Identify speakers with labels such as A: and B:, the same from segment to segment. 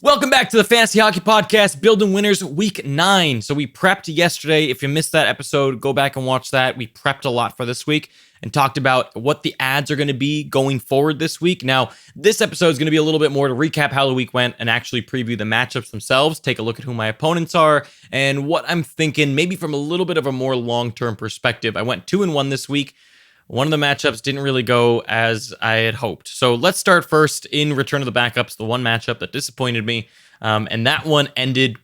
A: Welcome back to the Fantasy Hockey Podcast, Building Winners Week 9. So we prepped yesterday. If you missed that episode, go back and watch that. We prepped a lot for this week and talked about what the ads are going to be going forward this week. Now, this episode is going to be a little bit more to recap how the week went and actually preview the matchups themselves, take a look at who my opponents are, and what I'm thinking, maybe from a little bit of a more long-term perspective. I went 2-1 this week. One of the matchups didn't really go as I had hoped. So let's start first in Return of the Backups, the one matchup that disappointed me. And that one ended,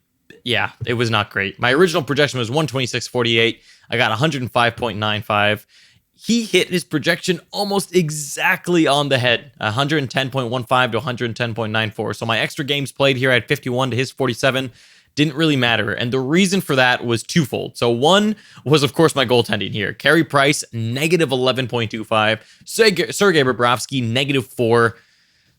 A: it was not great. My original projection was 126.48. I got 105.95. He hit his projection almost exactly on the head, 110.15 to 110.94. So my extra games played here, I had 51 to his 47. Didn't really matter. And the reason for that was twofold. So one was, of course, my goaltending here. Carey Price, negative 11.25. Sergei Bobrovsky, negative 4.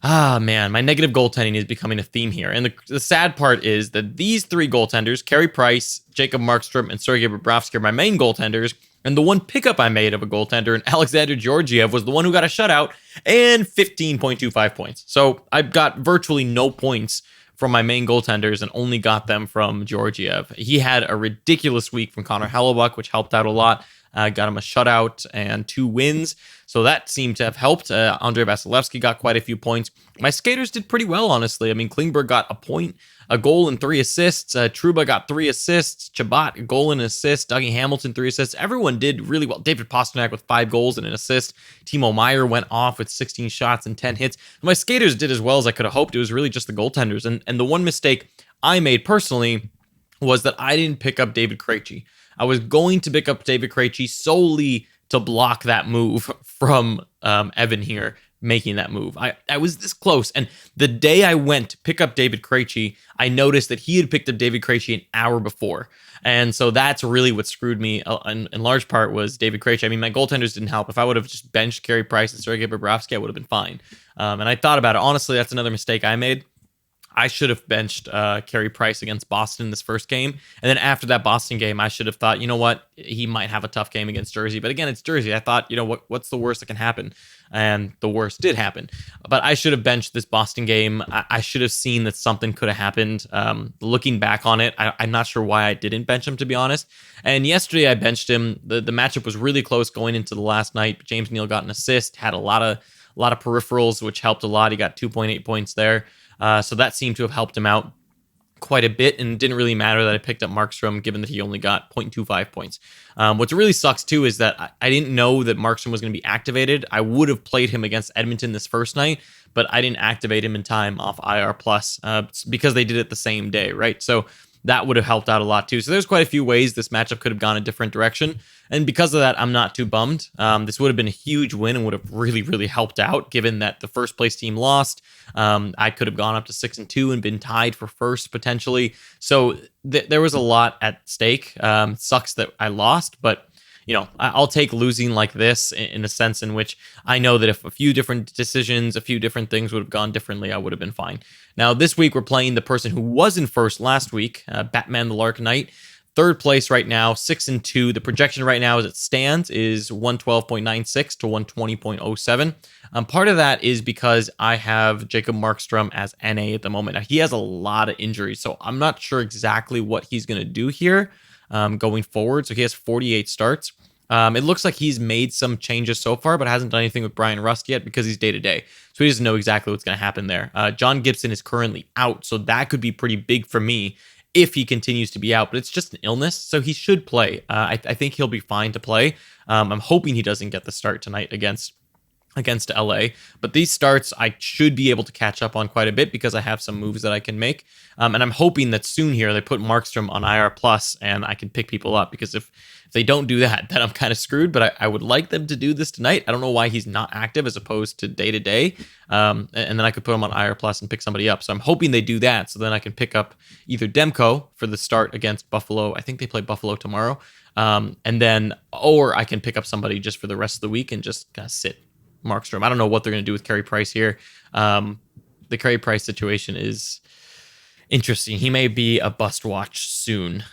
A: Man, my negative goaltending is becoming a theme here. And the sad part is that these three goaltenders, Carey Price, Jacob Markstrom, and Sergei Bobrovsky, are my main goaltenders. And the one pickup I made of a goaltender, and Alexander Georgiev, was the one who got a shutout and 15.25 points. So I've got virtually no points from my main goaltenders and only got them from Georgiev. He had a ridiculous week from Connor Hellebuck, which helped out a lot. Got him a shutout and 2 wins. So that seemed to have helped. Andrei Vasilevsky got quite a few points. My skaters did pretty well, honestly. I mean, Klingberg got a point, a goal, and 3 assists. Trouba got 3 assists. Chabot, a goal and an assist. Dougie Hamilton, 3 assists. Everyone did really well. David Pastrnak with 5 goals and an assist. Timo Meier went off with 16 shots and 10 hits. My skaters did as well as I could have hoped. It was really just the goaltenders. And the one mistake I made personally was that I didn't pick up David Krejci. I was going to pick up David Krejci solely to block that move from Evan here making that move. I was this close. And the day I went to pick up David Krejci, I noticed that he had picked up David Krejci an hour before. And so that's really what screwed me in large part was David Krejci. I mean, my goaltenders didn't help. If I would have just benched Carey Price and Sergei Bobrovsky, I would have been fine. And I thought about it. Honestly, that's another mistake I made. I should have benched Carey Price against Boston in this first game. And then after that Boston game, I should have thought, you know what, he might have a tough game against Jersey. But again, it's Jersey. I thought, you know, what's the worst that can happen? And the worst did happen. But I should have benched this Boston game. I should have seen that something could have happened. Looking back on it, I'm not sure why I didn't bench him, to be honest. And yesterday I benched him. The matchup was really close going into the last night. James Neal got an assist, had a lot of peripherals, which helped a lot. He got 2.8 points there. So that seemed to have helped him out quite a bit, and it didn't really matter that I picked up Markstrom, given that he only got 0.25 points. What really sucks, too, is that I didn't know that Markstrom was going to be activated. I would have played him against Edmonton this first night, but I didn't activate him in time off IR+, because they did it the same day, right? So that would have helped out a lot, too. So there's quite a few ways this matchup could have gone a different direction. And because of that, I'm not too bummed. This would have been a huge win and would have really, really helped out, given that the first place team lost. I could have gone up to 6-2 and been tied for first potentially. So there was a lot at stake. Sucks that I lost, but you know, I'll take losing like this in a sense in which I know that if a few different decisions, a few different things would have gone differently, I would have been fine. Now, this week, we're playing the person who was in first last week, Batman the Lark Knight. Third place right now, 6-2. The projection right now as it stands is 112.96 to 120.07. Part of that is because I have Jacob Markstrom as NA at the moment. Now, he has a lot of injuries, so I'm not sure exactly what he's going to do here going forward. So he has 48 starts. It looks like he's made some changes so far, but hasn't done anything with Brian Rust yet because he's day-to-day. So he doesn't know exactly what's going to happen there. John Gibson is currently out, so that could be pretty big for me if he continues to be out, but it's just an illness, so he should play. I think he'll be fine to play. I'm hoping he doesn't get the start tonight against LA, but these starts I should be able to catch up on quite a bit because I have some moves that I can make. And I'm hoping that soon here they put Markstrom on IR plus and I can pick people up, because if they don't do that, then I'm kind of screwed. But I would like them to do this tonight. I don't know why he's not active as opposed to day to day. And then I could put him on IR plus and pick somebody up. So I'm hoping they do that. So then I can pick up either Demko for the start against Buffalo. I think they play Buffalo tomorrow. And then, or I can pick up somebody just for the rest of the week and just kind of sit Markstrom. I don't know what they're going to do with Carey Price here. The Carey Price situation is interesting. He may be a bust watch soon.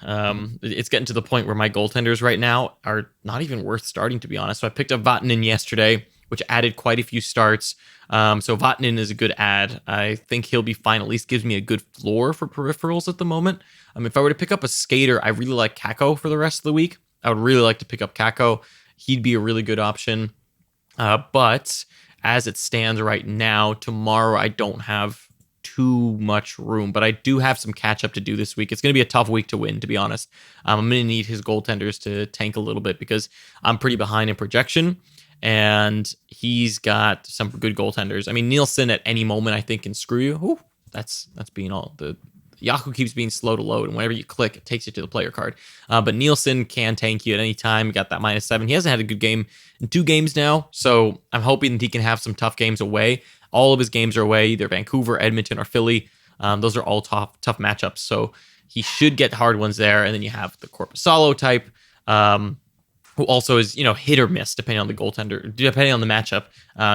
A: It's getting to the point where my goaltenders right now are not even worth starting, to be honest. So I picked up Vatanen yesterday. which added quite a few starts. So Vatanen is a good add. I think he'll be fine. At least gives me a good floor for peripherals at the moment. If I were to pick up a skater, I really like Kako for the rest of the week. I would really like to pick up Kako. He'd be a really good option. But as it stands right now, tomorrow I don't have too much room, but I do have some catch up to do this week. It's going to be a tough week to win, to be honest. I'm going to need his goaltenders to tank a little bit because I'm pretty behind in projection, and he's got some good goaltenders. Nielsen at any moment I think can screw you. Ooh, that's being all the Yahoo keeps being slow to load, and whenever you click, it takes you to the player card. But Nielsen can tank you at any time. He got that -7. He hasn't had a good game in 2 games now, so I'm hoping that he can have some tough games away. All of his games are away, either Vancouver, Edmonton, or Philly. Those are all tough matchups, so he should get hard ones there. And then you have the Korpisalo type, who also is, hit or miss depending on the goaltender, depending on the matchup.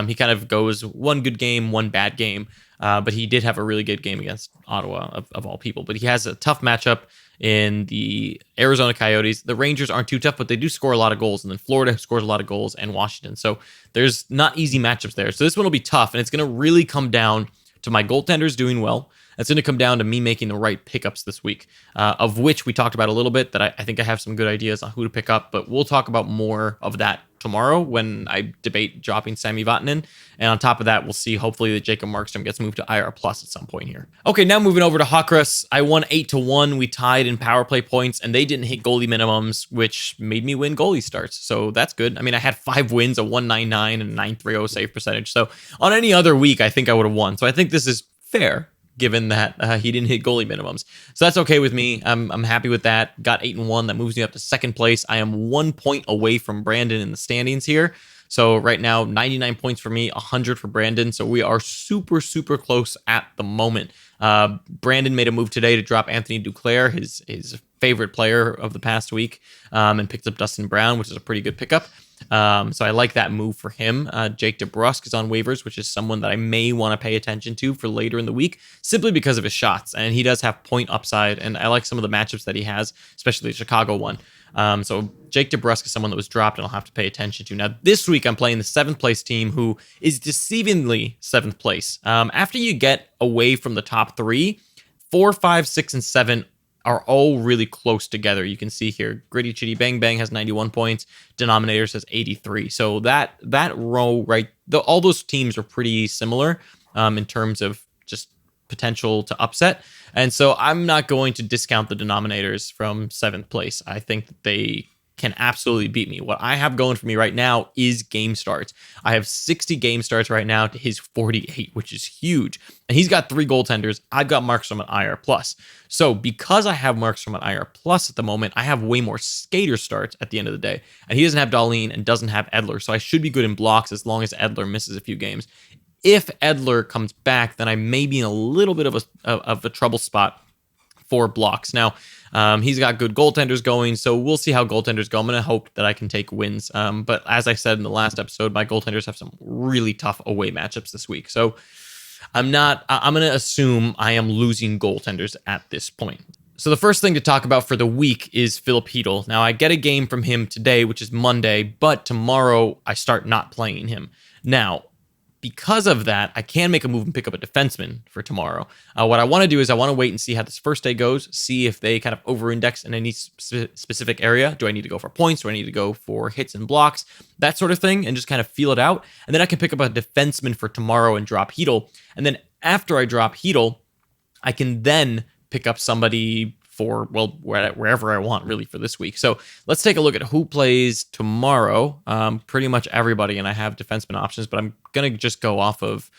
A: He kind of goes one good game, one bad game. But he did have a really good game against Ottawa, of all people. But he has a tough matchup in the Arizona Coyotes. The Rangers aren't too tough, but they do score a lot of goals. And then Florida scores a lot of goals, and Washington. So there's not easy matchups there. So this one will be tough, and it's going to really come down to my goaltenders doing well. It's going to come down to me making the right pickups this week, of which we talked about a little bit, that I think I have some good ideas on who to pick up, but we'll talk about more of that tomorrow when I debate dropping Sami Vatanen. And on top of that, we'll see hopefully that Jacob Markstrom gets moved to IR Plus at some point here. Okay, now moving over to Hockrus. I won 8-1. We tied in power play points, and they didn't hit goalie minimums, which made me win goalie starts. So that's good. I had 5 wins, a 199 and a 930 save percentage. So on any other week, I think I would have won. So I think this is fair, given that he didn't hit goalie minimums. So that's okay with me. I'm happy with that. Got 8-1. That moves me up to second place. I am 1 point away from Brandon in the standings here. So right now, 99 points for me, 100 for Brandon. So we are super, super close at the moment. Brandon made a move today to drop Anthony Duclair, his favorite player of the past week, and picked up Dustin Brown, which is a pretty good pickup. So I like that move for him. Jake DeBrusk is on waivers, which is someone that I may want to pay attention to for later in the week, simply because of his shots. And he does have point upside, and I like some of the matchups that he has, especially the Chicago one. So Jake DeBrusk is someone that was dropped, and I'll have to pay attention to. Now, this week I'm playing the 7th place team, who is deceivingly 7th place. After you get away from the top 3, 4, 5, 6, and 7 are all really close together. You can see here, Gritty Chitty Bang Bang has 91 points. Denominator says 83. So that row, right, all those teams are pretty similar in terms of just potential to upset. And so I'm not going to discount the denominators from 7th place. I think that they can absolutely beat me. What I have going for me right now is game starts. I have 60 game starts right now to his 48, which is huge. And he's got 3 goaltenders. I've got Markstrom at IR plus. So because I have Markstrom at IR plus at the moment, I have way more skater starts at the end of the day. And he doesn't have Dahlin and doesn't have Edler. So I should be good in blocks as long as Edler misses a few games. If Edler comes back, then I may be in a little bit of a trouble spot for blocks. Now, he's got good goaltenders going, so we'll see how goaltenders go. I'm going to hope that I can take wins. But as I said in the last episode, my goaltenders have some really tough away matchups this week. So I'm going to assume I am losing goaltenders at this point. So the first thing to talk about for the week is Filip Chytil. Now, I get a game from him today, which is Monday, but tomorrow I start not playing him. Now, because of that, I can make a move and pick up a defenseman for tomorrow. What I want to do is I want to wait and see how this first day goes, see if they kind of over-index in any specific area. Do I need to go for points? Do I need to go for hits and blocks? That sort of thing, and just kind of feel it out. And then I can pick up a defenseman for tomorrow and drop Chytil. And then after I drop Chytil, I can then pick up somebody for, well, wherever I want, really, for this week. So let's take a look at who plays tomorrow. Pretty much everybody, and I have defenseman options, but I'm going to just go off of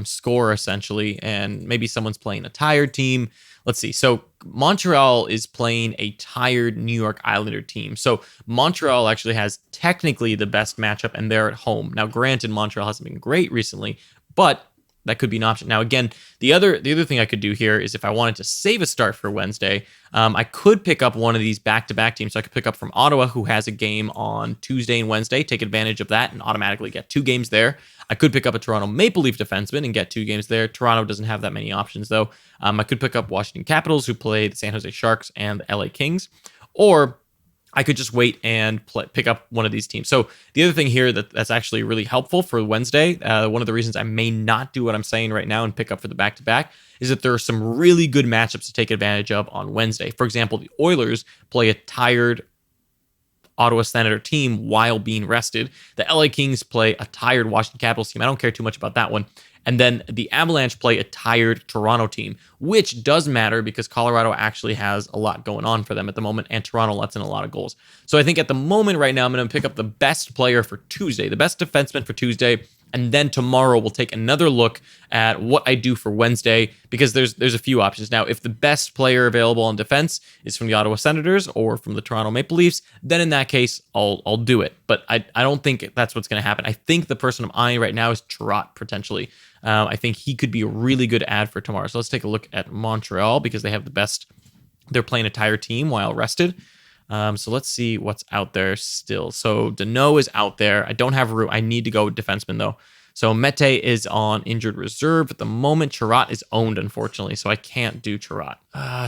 A: score, essentially, and maybe someone's playing a tired team. Let's see. So Montreal is playing a tired New York Islander team. So Montreal actually has technically the best matchup, and they're at home. Now, granted, Montreal hasn't been great recently, but that could be an option. Now, again, the other thing I could do here is if I wanted to save a start for Wednesday, I could pick up one of these back-to-back teams. So I could pick up from Ottawa, who has a game on Tuesday and Wednesday, take advantage of that and automatically get 2 games there. I could pick up a Toronto Maple Leaf defenseman and get 2 games there. Toronto doesn't have that many options, though. I could pick up Washington Capitals, who play the San Jose Sharks and the LA Kings. Or I could just wait and pick up one of these teams. So the other thing here that's actually really helpful for Wednesday, one of the reasons I may not do what I'm saying right now and pick up for the back-to-back is that there are some really good matchups to take advantage of on Wednesday. For example, the Oilers play a tired Ottawa Senator team while being rested. The LA Kings play a tired Washington Capitals team. I don't care too much about that one. And then the Avalanche play a tired Toronto team, which does matter because Colorado actually has a lot going on for them at the moment, and Toronto lets in a lot of goals. So I think at the moment right now, I'm going to pick up the best player for Tuesday, the best defenseman for Tuesday, and then tomorrow we'll take another look at what I do for Wednesday because there's a few options. Now, if the best player available on defense is from the Ottawa Senators or from the Toronto Maple Leafs, then in that case, I'll do it. But I don't think that's what's going to happen. I think the person I'm eyeing right now is Trot, potentially. I think he could be a really good ad for tomorrow. So let's take a look at Montreal because they have the best. They're playing a tired team while rested. So let's see what's out there still. So Danault is out there. I don't have room. I need to go with defenseman though. So Mete is on injured reserve at the moment. Chirot is owned, unfortunately, so I can't do Chirot.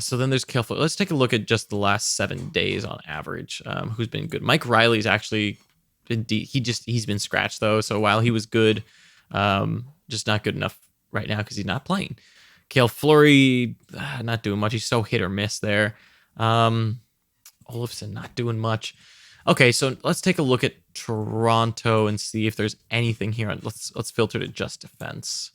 A: So then there's Kale. Let's take a look at just the last 7 days on average. Who's been good? Mike Riley's actually he's been scratched though. So while he was good, just not good enough right now because he's not playing. Cale Fleury, not doing much. He's so hit or miss there. Olofsson not doing much. Okay, so let's take a look at Toronto and see if there's anything here. Let's filter to just defense.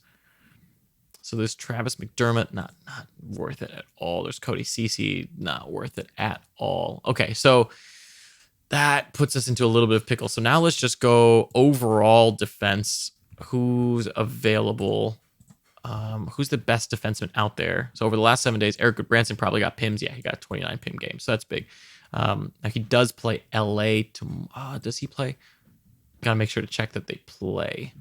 A: So there's Travis McDermott, not worth it at all. There's Cody Ceci, not worth it at all. Okay, so that puts us into a little bit of pickle. So now let's just go overall defense. Who's available? Who's the best defenseman out there? So over the last 7 days, Eric Goodbranson probably got PIMs. Yeah, he got 29 PIM games, so that's big. Now he does play LA does he play? Gotta make sure to check that they play.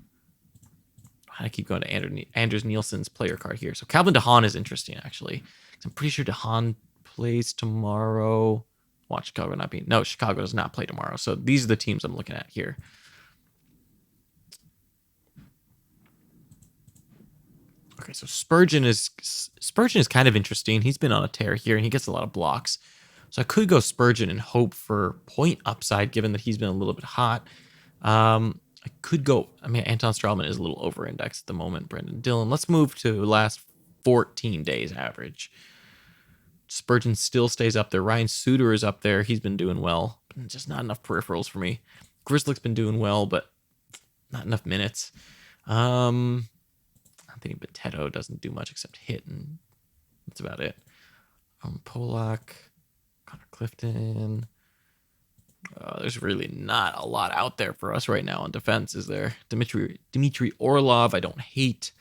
A: I keep going to Anders Nielsen's player card here. So Calvin DeHaan is interesting, actually. I'm pretty sure DeHaan plays tomorrow. Watch Chicago not be. No, Chicago does not play tomorrow. So these are the teams I'm looking at here. Okay, so Spurgeon is kind of interesting. He's been on a tear here, and he gets a lot of blocks. So I could go Spurgeon and hope for point upside, given that he's been a little bit hot. I could go. I mean, Anton Strahlman is a little over-indexed at the moment. Brendan Dillon. Let's move to last 14 days average. Spurgeon still stays up there. Ryan Suter is up there. He's been doing well, but just not enough peripherals for me. Grizzlick's been doing well, but not enough minutes. I'm thinking Boteto doesn't do much except hit, and that's about it. Polak, Connor Clifton. There's really not a lot out there for us right now on defense, is there? Dmitry Orlov, I don't hate.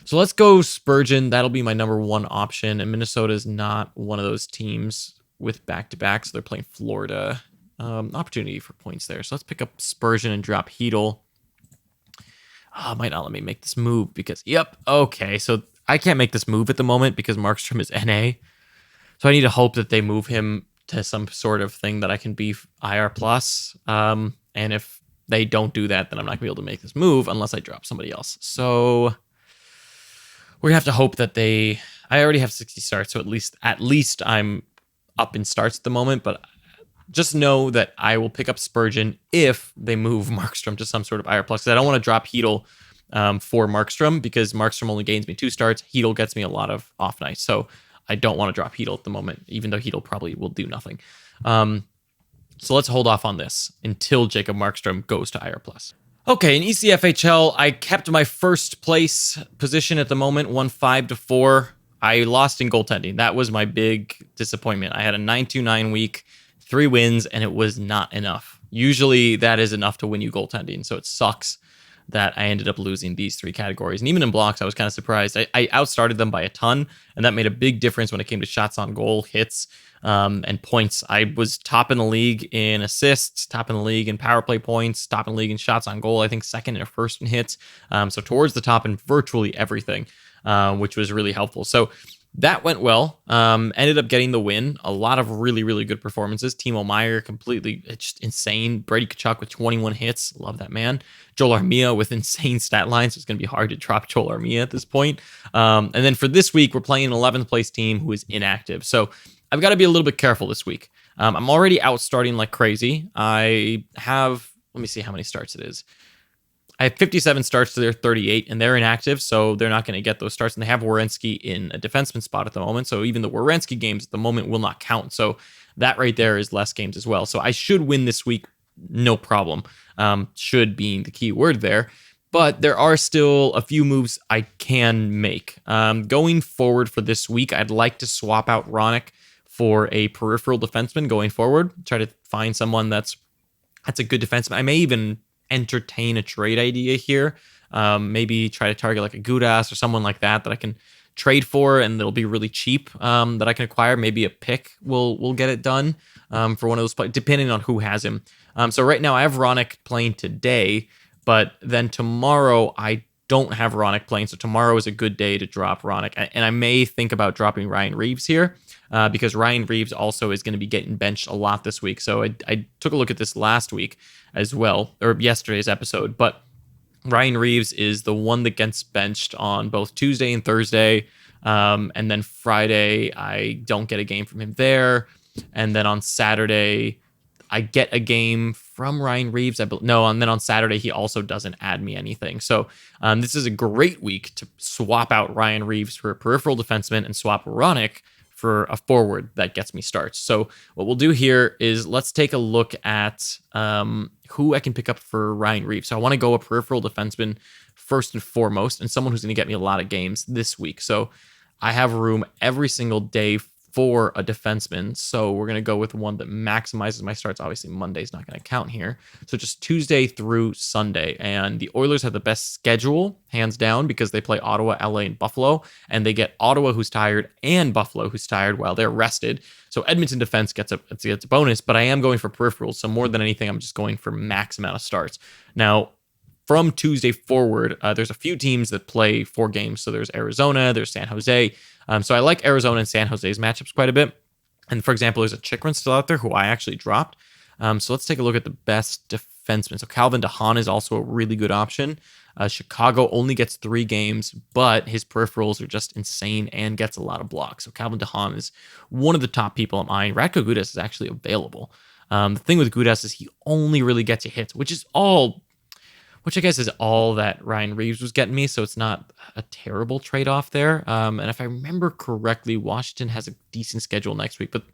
A: So let's go Spurgeon. That'll be my number one option. And Minnesota is not one of those teams with back-to-back, so they're playing Florida. Opportunity for points there. So let's pick up Spurgeon and drop Hedel. Might not let me make this move because, okay. So I can't make this move at the moment because Markstrom is NA. So I need to hope that they move him to some sort of thing that I can be IR plus. And if they don't do that, then I'm not gonna be able to make this move unless I drop somebody else. So we're gonna have to hope that I already have 60 starts, so at least I'm up in starts at the moment, but just know that I will pick up Spurgeon if they move Markstrom to some sort of IR plus. I don't want to drop Hedel for Markstrom because Markstrom only gains me 2 starts. Hedel gets me a lot of off nights, so I don't want to drop Hedel at the moment, even though Hedel probably will do nothing. So let's hold off on this until Jacob Markstrom goes to IR plus. Okay, in ECFHL, I kept my first place position at the moment, won 5-4. I lost in goaltending. That was my big disappointment. I had a 9-2-9 week, 3 wins, and it was not enough. Usually that is enough to win you goaltending, so it sucks that I ended up losing these 3 categories. And even in blocks, I was kind of surprised. I outstarted them by a ton, and that made a big difference when it came to shots on goal, hits, and points. I was top in the league in assists, top in the league in power play points, top in the league in shots on goal, I think second or first in hits. So towards the top in virtually everything, which was really helpful. So that went well. Ended up getting the win. A lot of really, really good performances. Timo Meyer, completely just insane. Brady Tkachuk with 21 hits. Love that man. Joel Armia with insane stat lines. So it's going to be hard to drop Joel Armia at this point. And then for this week, we're playing an 11th place team who is inactive. So I've got to be a little bit careful this week. I'm already out starting like crazy. I have, let me see how many starts it is. I have 57 starts to their 38, and they're inactive, so they're not going to get those starts. And they have Werenski in a defenseman spot at the moment, so even the Werenski games at the moment will not count. So that right there is less games as well. So I should win this week, no problem. Should being the key word there. But there are still a few moves I can make. Going forward for this week, I'd like to swap out Ronick for a peripheral defenseman going forward. Try to find someone that's a good defenseman. I may even entertain a trade idea here. Maybe try to target like a Gudas or someone like that I can trade for, and it'll be really cheap that I can acquire. Maybe a pick will get it done for one of those players, depending on who has him. So right now I have Ronick playing today, but then tomorrow I don't have Ronick playing. So tomorrow is a good day to drop Ronick, and I may think about dropping Ryan Reeves here. Because Ryan Reeves also is going to be getting benched a lot this week. So I took a look at this last week as well, or yesterday's episode. But Ryan Reeves is the one that gets benched on both Tuesday and Thursday. And then Friday, I don't get a game from him there. And then on Saturday, I get a game from Ryan Reeves. And then on Saturday, he also doesn't add me anything. So this is a great week to swap out Ryan Reeves for a peripheral defenseman and swap Ronick for a forward that gets me starts. So what we'll do here is let's take a look at who I can pick up for Ryan Reeves. So I want to go a peripheral defenseman first and foremost, and someone who's going to get me a lot of games this week. So I have room every single day for a defenseman. So we're going to go with one that maximizes my starts. Obviously, Monday's not going to count here. So just Tuesday through Sunday. And the Oilers have the best schedule, hands down, because they play Ottawa, LA, and Buffalo. And they get Ottawa, who's tired, and Buffalo, who's tired, while they're rested. So Edmonton defense gets a bonus, but I am going for peripherals. So more than anything, I'm just going for max amount of starts. Now, from Tuesday forward, there's a few teams that play 4 games. So there's Arizona, there's San Jose. So I like Arizona and San Jose's matchups quite a bit. And for example, there's a Chikrin still out there who I actually dropped. So let's take a look at the best defensemen. So Calvin DeHaan is also a really good option. Chicago only gets 3 games, but his peripherals are just insane and gets a lot of blocks. So Calvin DeHaan is one of the top people I'm eyeing. Radko Gudas is actually available. The thing with Gudas is he only really gets you hits, which I guess is all that Ryan Reeves was getting me, so it's not a terrible trade-off there. And if I remember correctly, Washington has a decent schedule next week, but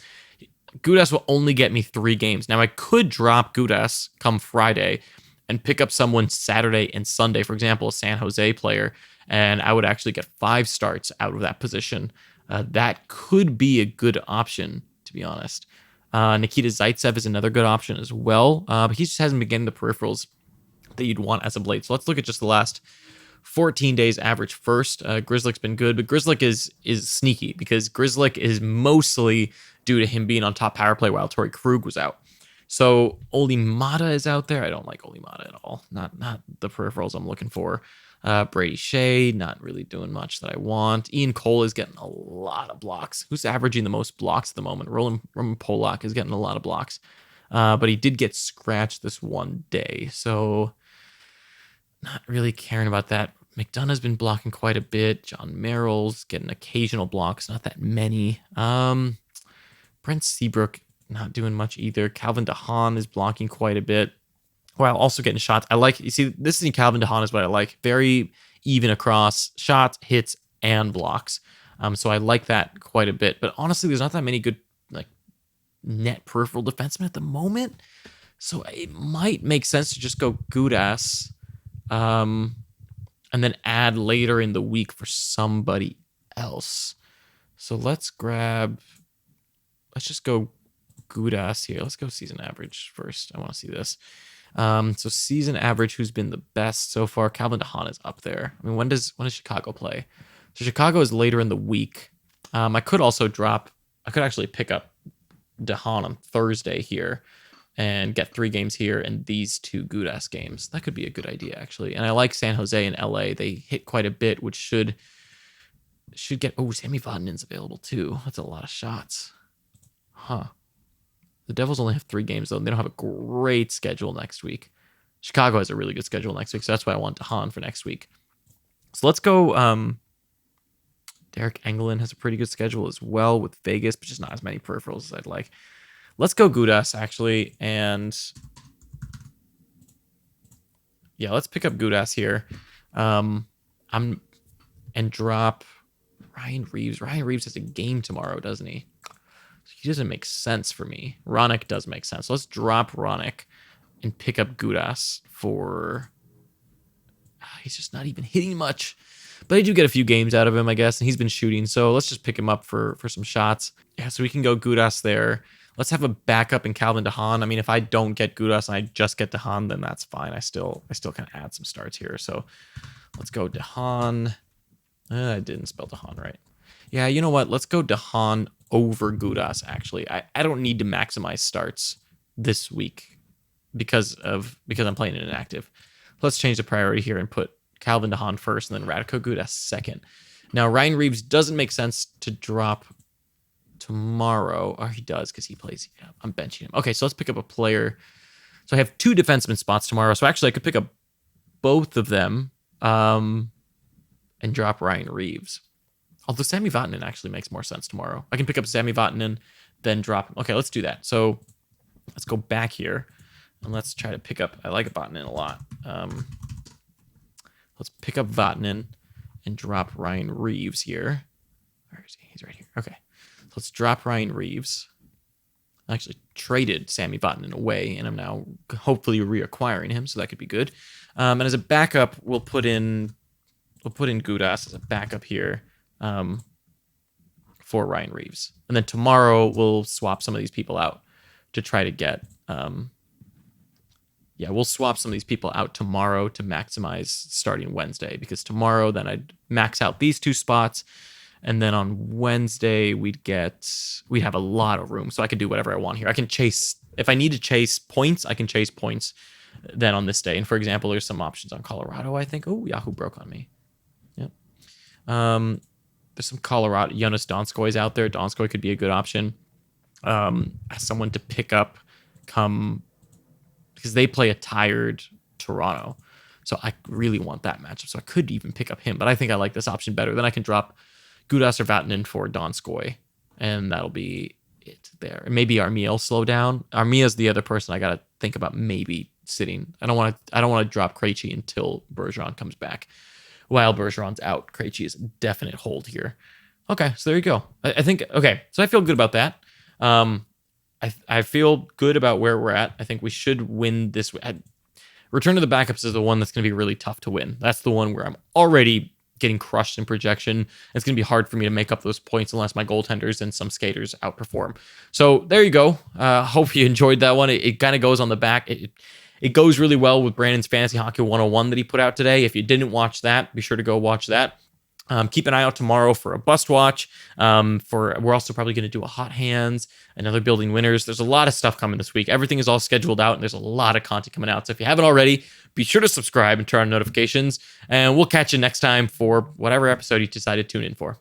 A: Gudas will only get me 3 games. Now, I could drop Gudas come Friday and pick up someone Saturday and Sunday, for example, a San Jose player, and I would actually get 5 starts out of that position. That could be a good option, to be honest. Nikita Zaitsev is another good option as well, but he just hasn't been getting the peripherals that you'd want as of late. So let's look at just the last 14 days average first. Grzelcyk's been good, but Grzelcyk is sneaky because Grzelcyk is mostly due to him being on top power play while Torrey Krug was out. So Oli Mata is out there. I don't like Oli Mata at all. Not the peripherals I'm looking for. Brady Shea, not really doing much that I want. Ian Cole is getting a lot of blocks. Who's averaging the most blocks at the moment? Roman Polak is getting a lot of blocks. But he did get scratched this one day. So not really caring about that. McDonough's been blocking quite a bit. John Merrill's getting occasional blocks, not that many. Brent Seabrook not doing much either. Calvin DeHaan is blocking quite a bit while also getting shots. This is Calvin DeHaan is what I like. Very even across shots, hits, and blocks. So I like that quite a bit. But honestly, there's not that many good net peripheral defenseman at the moment. So it might make sense to just go Gudas. And then add later in the week for somebody else. So let's just go Gudas here. Let's go season average first. I want to see this. So season average, who's been the best so far? Calvin DeHaan is up there. I mean, when does Chicago play? So Chicago is later in the week. I could actually pick up DeHaan on Thursday here and get 3 games here and these 2 Gudas games. That could be a good idea, actually. And I like San Jose and LA. They hit quite a bit, which should get... Oh, Sammy Vodnin's available, too. That's a lot of shots. Huh. The Devils only have 3 games, though, and they don't have a great schedule next week. Chicago has a really good schedule next week, so that's why I want DeHaan for next week. So let's go... Derek Engelland has a pretty good schedule as well with Vegas, but just not as many peripherals as I'd like. Let's go Gudas, actually, and yeah, let's pick up Gudas here. And drop Ryan Reeves. Ryan Reeves has a game tomorrow, doesn't he? He doesn't make sense for me. Ronick does make sense. So let's drop Ronick and pick up Gudas for... He's just not even hitting much. But I do get a few games out of him, I guess, and he's been shooting. So let's just pick him up for some shots. Yeah, so we can go Gudas there. Let's have a backup in Calvin DeHaan. I mean, if I don't get Gudas and I just get DeHaan, then that's fine. I still kind of add some starts here. So let's go DeHaan. I didn't spell DeHaan right. Yeah, you know what? Let's go DeHaan over Gudas, actually. I don't need to maximize starts this week because I'm playing an inactive. Let's change the priority here and put Calvin DeHaan first and then Radko Gudas second. Now, Ryan Reeves doesn't make sense to drop tomorrow. Or he does because he plays. Yeah, I'm benching him. Okay, so let's pick up a player. So I have 2 defenseman spots tomorrow. So actually, I could pick up both of them and drop Ryan Reeves. Although Sami Vatanen actually makes more sense tomorrow. I can pick up Sami Vatanen, then drop him. Okay, let's do that. So let's go back here and let's try to pick up. I like Vatanen a lot. Let's pick up Vatanen and drop Ryan Reeves here. Where is he? He's right here. Okay. So let's drop Ryan Reeves. I actually traded Sami Vatanen away, and I'm now hopefully reacquiring him, so that could be good. And as a backup, we'll put in Gudas as a backup here for Ryan Reeves. And then tomorrow we'll swap some of these people out to try to get we'll swap some of these people out tomorrow to maximize starting Wednesday, because tomorrow then I'd max out these 2 spots, and then on Wednesday we'd have a lot of room, so I can do whatever I want here. I can chase, if I need to chase points, I can chase points then on this day. And for example, there's some options on Colorado, I think. Oh, Yahoo broke on me. Yep. There's some Colorado. Jonas Donskoy's out there. Donskoy could be a good option as someone to pick up because they play a tired Toronto. So I really want that matchup. So I could even pick up him, but I think I like this option better. Then I can drop Gudas or Vatanen for Donskoy, and that'll be it there. And maybe Armia will slow down. Armia's the other person I got to think about maybe sitting. I don't want to drop Krejci until Bergeron comes back. While Bergeron's out, Krejci is a definite hold here. Okay, so there you go. I think, okay, so I feel good about that. I feel good about where we're at. I think we should win this. Return to the Backups is the one that's going to be really tough to win. That's the one where I'm already getting crushed in projection. It's going to be hard for me to make up those points unless my goaltenders and some skaters outperform. So there you go. Hope you enjoyed that one. It kind of goes on the back. It goes really well with Brandon's Fantasy Hockey 101 that he put out today. If you didn't watch that, be sure to go watch that. Keep an eye out tomorrow for a bust watch. We're also probably going to do a hot hands, another building winners. There's a lot of stuff coming this week. Everything is all scheduled out, and there's a lot of content coming out. So if you haven't already, be sure to subscribe and turn on notifications. And we'll catch you next time for whatever episode you decide to tune in for.